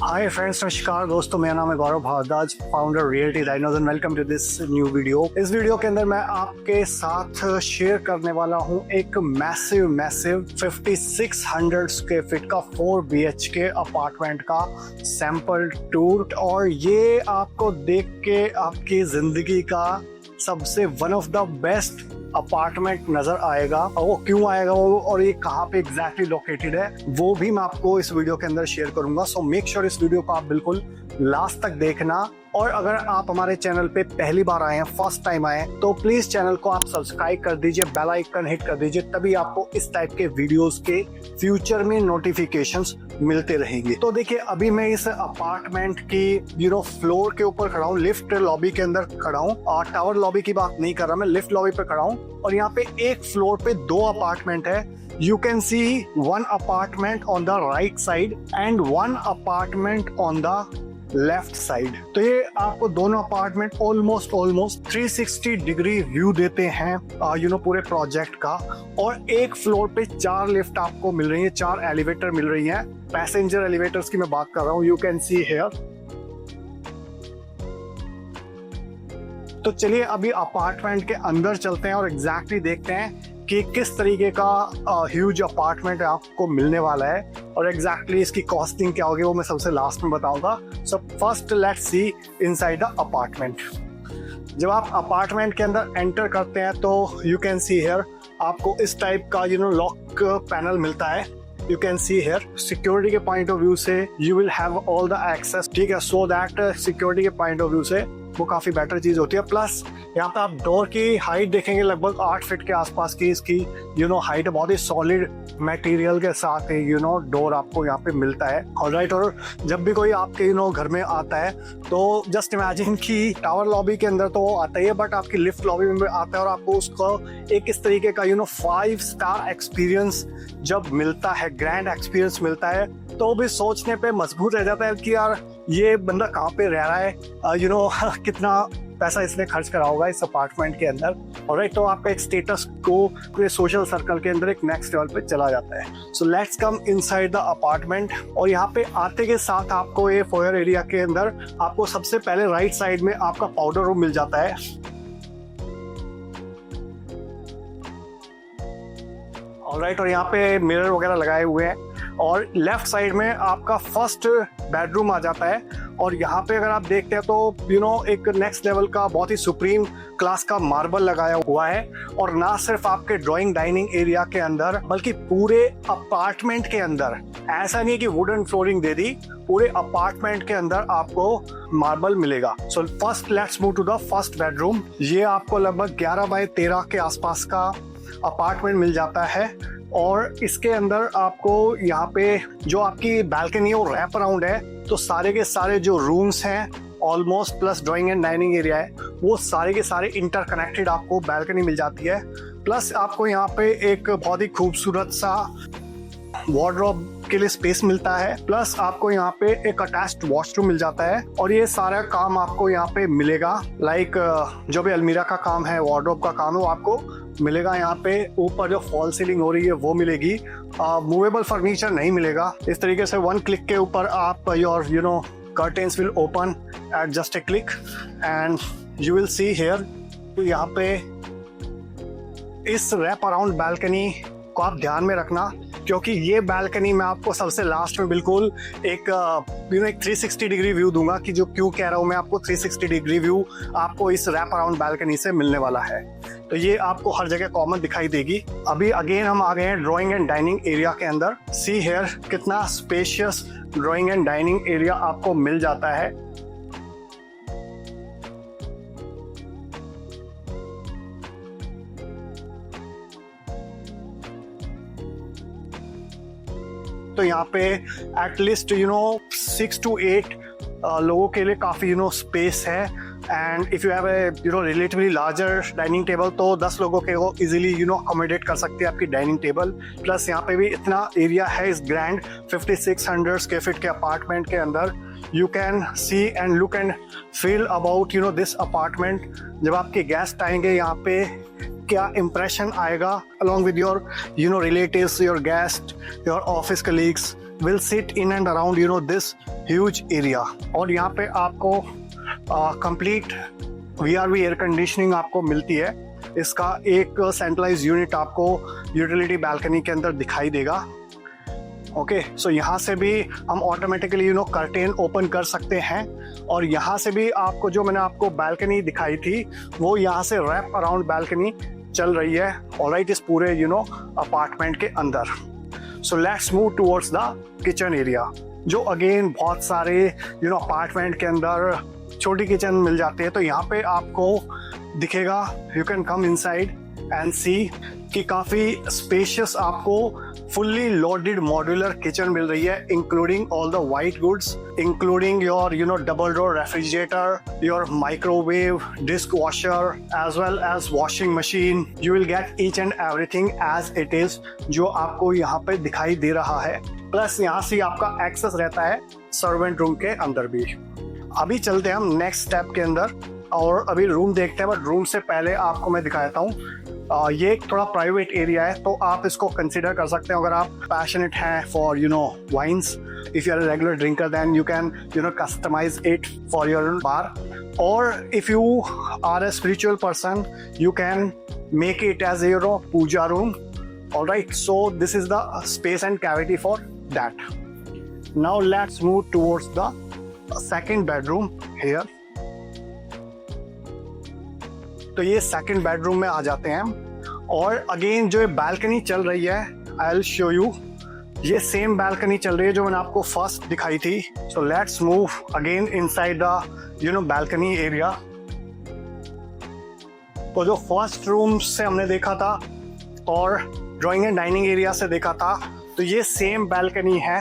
Hi friends, नमस्कार दोस्तों। मेरा नाम है Gaurav Bhardwaj, founder Reality Dynos, and welcome to this new video. इस वीडियो के अंदर मैं आपके साथ शेयर करने वाला हूं एक मैसिव 5600 स्क्वायर फीट का 4 BHK अपार्टमेंट का सैंपल टूर। और ये आपको देख के आपकी जिंदगी का सबसे one of the best apartment नजर आएगा। और वो क्यों आएगा वो और ये कहाँ पे एग्जैक्टली लोकेटेड है वो भी मैं आपको इस वीडियो के अंदर शेयर करूंगा। सो मेक श्योर इस वीडियो को आप बिल्कुल लास्ट तक देखना। और अगर आप हमारे चैनल पे पहली बार आए हैं, फर्स्ट टाइम आए हैं, तो प्लीज चैनल को आप सब्सक्राइब कर दीजिए, बेल आइकन हिट कर दीजिए, तभी आपको इस टाइप के वीडियोस के फ्यूचर में नोटिफिकेशंस मिलते रहेंगे। तो देखिए, अभी मैं इस अपार्टमेंट की फ्लोर के ऊपर खड़ा हूँ, लिफ्ट लॉबी के अंदर खड़ा हूँ। और टावर लॉबी की बात नहीं कर रहा, मैं लिफ्ट लॉबी पे खड़ा हूँ। और यहाँ पे एक फ्लोर पे 2 अपार्टमेंट है। You can see one apartment on the right side and one apartment on the left side. तो ये आपको दोनों अपार्टमेंट ऑलमोस्ट 360 डिग्री व्यू देते हैं पूरे प्रोजेक्ट का। और एक फ्लोर पे 4 लिफ्ट आपको मिल रही है, 4 एलिवेटर मिल रही हैं। पैसेंजर एलिवेटर्स की मैं बात कर रहा हूँ, यू कैन सी हेयर। तो चलिए अभी अपार्टमेंट के अंदर चलते हैं और एग्जैक्टली देखते हैं कि किस तरीके का ह्यूज अपार्टमेंट आपको मिलने वाला है और एग्जैक्टली इसकी कॉस्टिंग क्या होगी वो मैं सबसे लास्ट में बताऊंगा। सो first let's see inside the apartment. जब आप अपार्टमेंट के अंदर एंटर करते हैं तो यू कैन सी हियर आपको इस टाइप का लॉक पैनल मिलता है। You can see here security के पॉइंट ऑफ व्यू से you will have all the access, ठीक है। सो दैट सिक्योरिटी के पॉइंट ऑफ व्यू से वो काफी बेटर चीज होती है। प्लस यहाँ पे आप डोर की हाइट देखेंगे, लगभग 8 फीट के आसपास की इसकी हाइट, बहुत ही सॉलिड मटेरियल के साथ डोर आपको यहाँ पे मिलता है। ऑलराइट, और जब भी कोई आपके घर में आता है तो जस्ट इमेजिन कि टावर लॉबी के अंदर तो वो आता ही है, बट आपकी लिफ्ट लॉबी में आता है और आपको उसको एक इस तरीके का 5 स्टार एक्सपीरियंस जब मिलता है, ग्रैंड एक्सपीरियंस मिलता है, तो भी सोचने पे मजबूर रह जाता है कि यार ये बंदा कहाँ पे रह रहा है, कितना पैसा इसने खर्च करा होगा इस अपार्टमेंट के अंदर। ऑलराइट, तो आपका एक स्टेटस को पूरे सोशल सर्कल के अंदर एक नेक्स्ट लेवल पे चला जाता है। So let's come inside the apartment. और यहाँ पे आते के साथ आपको ये फोयर एरिया के अंदर आपको सबसे पहले राइट साइड में आपका पाउडर रूम मिल जाता है। ऑलराइट, और यहाँ पे मिरर वगैरह लगाए हुए हैं। और लेफ्ट साइड में आपका फर्स्ट बेडरूम आ जाता है। और यहाँ पे अगर आप देखते हैं तो एक नेक्स्ट लेवल का बहुत ही सुप्रीम क्लास का मार्बल लगाया हुआ है। और ना सिर्फ आपके ड्राइंग डाइनिंग एरिया के अंदर बल्कि पूरे अपार्टमेंट के अंदर, ऐसा नहीं है कि वुडन फ्लोरिंग दे दी, पूरे अपार्टमेंट के अंदर आपको मार्बल मिलेगा। So first let's move to the first bedroom. ये आपको लगभग 11 बाय 13 के आसपास का अपार्टमेंट मिल जाता है। और इसके अंदर आपको यहाँ पे जो आपकी बैल्कनी है वो रैप अराउंड है, तो सारे के सारे जो रूम्स हैं almost plus drawing and dining area है, वो सारे के सारे इंटरकनेक्टेड आपको बैल्कनी मिल जाती है। प्लस आपको यहाँ पे एक बहुत ही खूबसूरत सा वार्डरोब के लिए स्पेस मिलता है। प्लस आपको यहाँ पे एक अटैच्ड वॉशरूम मिल जाता है। और ये सारा काम आपको यहाँ पे मिलेगा, लाइक जो भी अलमीरा का काम है, वार्डरोब का काम है, वो आपको मिलेगा यहाँ पे। ऊपर जो फॉल सीलिंग हो रही है वो मिलेगी। मूवेबल फर्नीचर नहीं मिलेगा। इस तरीके से 1 क्लिक के ऊपर आप your curtains will open at just a click and you will see here. तो यहाँ पे इस रैप अराउंड बैल्कनी को आप ध्यान में रखना, क्योंकि ये बैल्कनी मैं आपको सबसे लास्ट में बिल्कुल एक 360 डिग्री व्यू दूंगा। कि जो क्यों कह रहा हूँ मैं आपको 360 डिग्री व्यू आपको इस रैप अराउंड बैल्कनी से मिलने वाला है। तो ये आपको हर जगह कॉमन दिखाई देगी। अभी अगेन हम आ गए हैं ड्राइंग एंड डाइनिंग एरिया के अंदर। सी हियर कितना spacious drawing and dining area आपको मिल जाता है। तो यहाँ पे एटलीस्ट 6 to 8 लोगों के लिए काफी स्पेस है। And if you have a relatively larger dining table तो 10 लोगों के वो इजीली अकोमोडेट कर सकते हैं आपकी डाइनिंग टेबल। प्लस यहाँ पे भी इतना एरिया है इस ग्रैंड 5600 स्क्वायर फीट के अपार्टमेंट के अंदर। You can C and look and feel about this apartment. जब आपके गेस्ट आएंगे यहाँ पे क्या इम्प्रेशन आएगा along with your relatives, your guests, your office colleagues, will sit in and around this huge area। और यहाँ पे आपको complete VRV एयर कंडीशनिंग आपको मिलती है। इसका एक सेंट्रलाइज यूनिट आपको यूटिलिटी बैल्कनी के अंदर दिखाई देगा। ओके, सो यहाँ से भी हम ऑटोमेटिकली कर्टेन ओपन कर सकते हैं। और यहाँ से भी आपको जो मैंने आपको बैल्कनी दिखाई थी वो यहाँ से रैप अराउंड बैल्कनी चल रही है ऑलराइट इस पूरे अपार्टमेंट के अंदर। सो let's move towards the kitchen area, जो अगेन बहुत सारे अपार्टमेंट के अंदर छोटी किचन मिल जाती है। तो यहाँ पे आपको दिखेगा, you can come inside and see कि काफ़ी स्पेशियस आपको फुल्ली लोडेड मॉड्यूलर किचन मिल रही है, including all the white goods, including your double door refrigerator, your microwave, dish washer, as well as washing machine. You will get each and everything as it is, जो आपको यहाँ पे दिखाई दे रहा है। प्लस यहाँ से आपका एक्सेस रहता है सर्वेंट रूम के अंदर भी। अभी चलते हैं हम नेक्स्ट स्टेप के अंदर और अभी रूम देखते हैं, बट रूम से पहले आपको मैं दिखा देता हूँ। ये एक थोड़ा प्राइवेट एरिया है, तो आप इसको कंसिडर कर सकते हैं। अगर आप पैशनेट हैं for wines, if you are a regular drinker, then you can customise it for your bar. और if you are a spiritual person, you can make it as puja room. Alright, so this is the space and cavity for that. Now let's move towards the second bedroom here. तो ये second bedroom में आ जाते हैं हम। और again जो balcony चल रही है, आई विल शो यू, ये सेम बैल्कनी चल रही है जो मैंने आपको फर्स्ट दिखाई थी। सो let's move again inside the balcony area. तो जो फर्स्ट रूम से हमने देखा था और ड्राइंग एंड डाइनिंग एरिया से देखा था, तो ये सेम बैल्कनी है।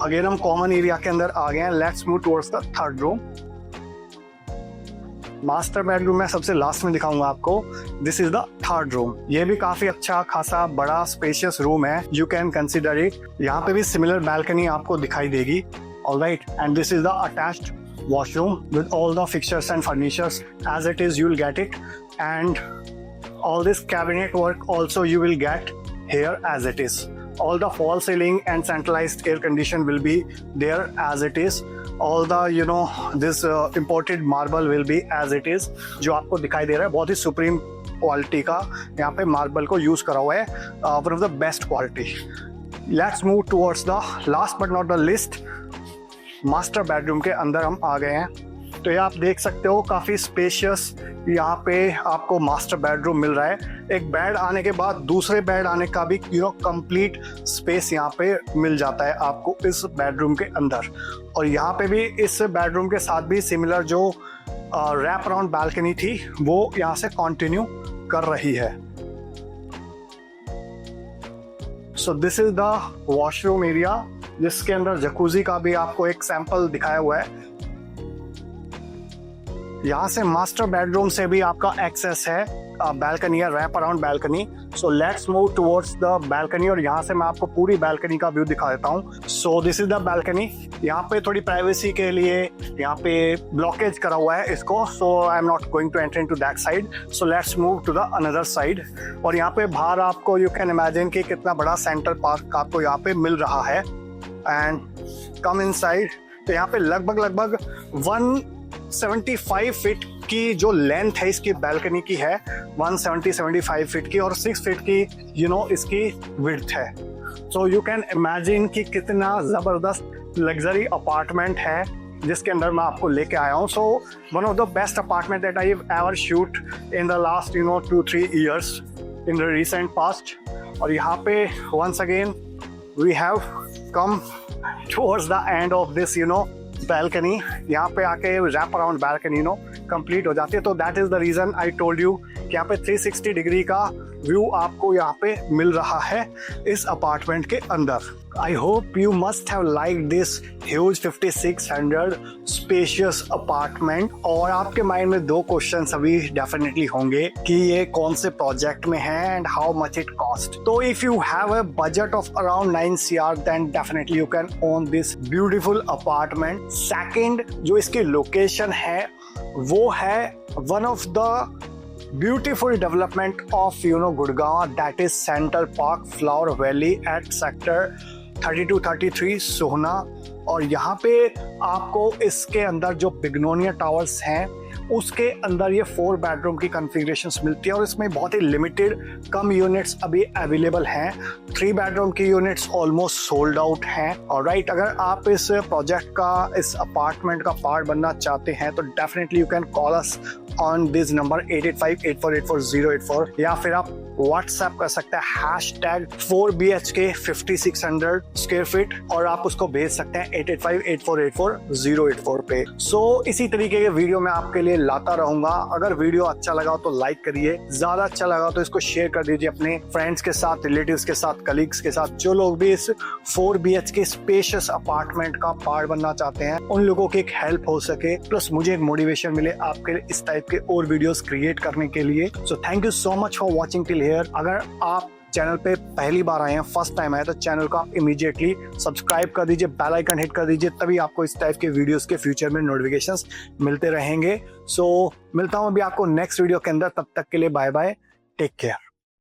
अगेन हम कॉमन एरिया के अंदर आ गए हैं। Let's move towards the third room. Master bedroom मैं सबसे लास्ट में दिखाऊंगा आपको। This is the third room. ये भी काफी अच्छा खासा बड़ा स्पेशियस रूम है, यू कैन कंसिडर इट। यहाँ पे भी सिमिलर बैल्कनी आपको दिखाई देगी। Alright, and this is the attached washroom with all the fixtures and furnitures as it is, you will get it, and all this cabinet work also you will get here as it is. All the fall ceiling and centralized air condition will be there as it is. All the this imported marble will be as it is, जो आपको दिखाई दे रहा है। बहुत ही supreme quality का यहाँ पे marble को यूज करा हुआ है, one of the best quality. Let's move towards the last but not the list, master bedroom के अंदर हम आ गए हैं। तो ये आप देख सकते हो काफ़ी स्पेशियस यहाँ पे आपको मास्टर बेडरूम मिल रहा है। एक बेड आने के बाद दूसरे बेड आने का भी कंप्लीट स्पेस यहाँ पे मिल जाता है आपको इस बेडरूम के अंदर। और यहाँ पे भी इस बेडरूम के साथ भी सिमिलर जो रैप अराउंड बैल्कनी थी वो यहाँ से कंटिन्यू कर रही है। सो this is the washroom area, जिसके अंदर जकूजी का भी आपको एक सैंपल दिखाया हुआ है। यहाँ से मास्टर बेडरूम से भी आपका एक्सेस है, बैल्कनी है, wrap around balcony. So let's move towards the balcony और यहाँ से मैं आपको पूरी बैल्कनी का व्यू दिखा देता हूँ। सो दिस इज द बैल्कनी। यहाँ पे थोड़ी प्राइवेसी के लिए यहाँ पे ब्लॉकेज करा हुआ है इसको, so I am not going to enter into that side. So let's move to the another side. और यहाँ पे बाहर आपको यू कैन इमेजिन कि कितना बड़ा सेंट्रल पार्क आपको यहाँ पे मिल रहा है। And come inside. तो यहाँ पे लगभग 175 फीट की जो लेंथ है इसकी बैल्कनी की है, 175 फीट की, और 6 फीट की इसकी विड्थ है। सो यू कैन इमेजिन कि कितना जबरदस्त लग्जरी अपार्टमेंट है जिसके अंदर मैं आपको लेके आया हूँ। So one of the best apartment that I ever shoot in the last 2-3 years in the recent past. और यहाँ पे once again we have come towards the end of this balcony। यहाँ पे आके रैप अराउंड बैल्कनी कंप्लीट हो जाती है। तो that is the reason I told you कि यहाँ पे 360 डिग्री का व्यू आपको यहाँ पे मिल रहा है इस अपार्टमेंट के अंदर। I hope you must have like this huge 5600 spacious apartment. और आपके माइंड में 2 क्वेश्चन अभी डेफिनेटली होंगे कि ये कौन से प्रोजेक्ट में है and how much it cost. तो if you have a budget of around 9 CR then definitely you can own this beautiful apartment. Second, जो इसकी लोकेशन है वो है one of the beautiful development of Gurgaon, that is Central Park Flower Valley at sector 3233 सोहना। और यहाँ पे आपको इसके अंदर जो बिग्नोनिया टावर्स हैं उसके अंदर ये 4 बेडरूम की कॉन्फ़िगरेशंस मिलती है और इसमें बहुत ही लिमिटेड कम यूनिट्स अभी अवेलेबल हैं। 3 बेडरूम की यूनिट्स ऑलमोस्ट सोल्ड आउट हैं। और राइट, अगर आप इस प्रोजेक्ट का, इस अपार्टमेंट का पार्ट बनना चाहते हैं तो definitely you can call us on this number 8858484084, या फिर आप व्हाट्सएप कर सकते हैं #4BHK 5600 स्क्वायर फीट और आप उसको भेज सकते हैं 8858484084 पे। सो इसी तरीके के वीडियो मैं आपके लिए लाता रहूंगा। अगर वीडियो अच्छा लगा तो लाइक करिए, ज्यादा अच्छा लगा तो इसको शेयर कर दीजिए अपने फ्रेंड्स के साथ, रिलेटिव्स के साथ, कलीग्स के साथ, जो लोग भी इस 4BHK स्पेशियस अपार्टमेंट का पार्ट बनना चाहते हैं, उन लोगों की एक हेल्प हो सके, प्लस मुझे एक मोटिवेशन मिले आपके लिए इस टाइप के और वीडियोस क्रिएट करने के लिए। So thank you so much for watching till here. अगर आप चैनल पे पहली बार आए हैं, फर्स्ट टाइम आए, तो चैनल को आप इमीडिएटली सब्सक्राइब कर दीजिए, बेल आइकन हिट कर दीजिए, तभी आपको इस टाइप के वीडियोस के फ्यूचर में नोटिफिकेशंस मिलते रहेंगे। सो मिलता हूं अभी आपको नेक्स्ट वीडियो के अंदर, तब तक के लिए बाय बाय, टेक केयर।